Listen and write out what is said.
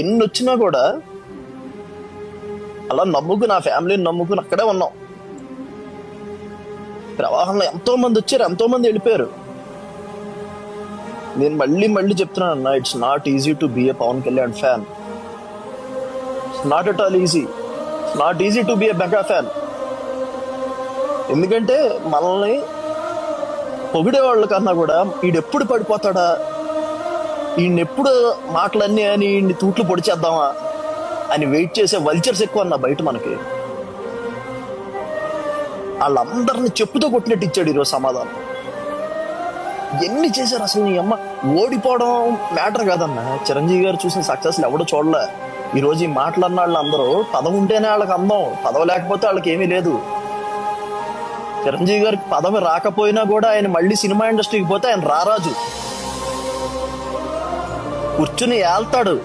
ఎన్ని వచ్చినా కూడా అలా నమ్ముకుని నా ఫ్యామిలీని నమ్ముకుని అక్కడే ఉన్నాం. ప్రవాహంలో ఎంతో మంది వచ్చారు, ఎంతో మంది వెళ్ళిపోయారు. నేను మళ్ళీ మళ్ళీ చెప్తున్నాను అన్న, it's not easy to be a Pawan Kalyan fan. It's not at all easy. It's not easy to be a mega fan. ఎందుకంటే మనల్ని పొగిడే వాళ్ళ కన్నా కూడా ఈడెప్పుడు పడిపోతాడా, ఈయనెప్పుడు మాటలన్నీ అని ఈయన్ని తూట్లు పొడిచేద్దామా అని వెయిట్ చేసే వల్చర్స్ ఎక్కువ అన్న బయట మనకి. వాళ్ళందరిని చెప్పుతో కొట్టినట్టు ఇచ్చాడు ఈరోజు సమాధానం. ఎన్ని చేశారు అసలు. నీ అమ్మ, ఓడిపోవడం మ్యాటర్ కాదన్న. చిరంజీవి గారు చూసిన సక్సెస్ ఎవడో చూడలే. ఈ రోజు ఈ మాటలన్న వాళ్ళు అందరూ పదవి ఉంటేనే వాళ్ళకి అందం, పదవి లేకపోతే వాళ్ళకి ఏమీ లేదు. చిరంజీవి గారికి పదవి రాకపోయినా కూడా ఆయన మళ్ళీ సినిమా ఇండస్ట్రీకి పోతే ఆయన రారాజు, కూర్చుని ఏళ్తాడు.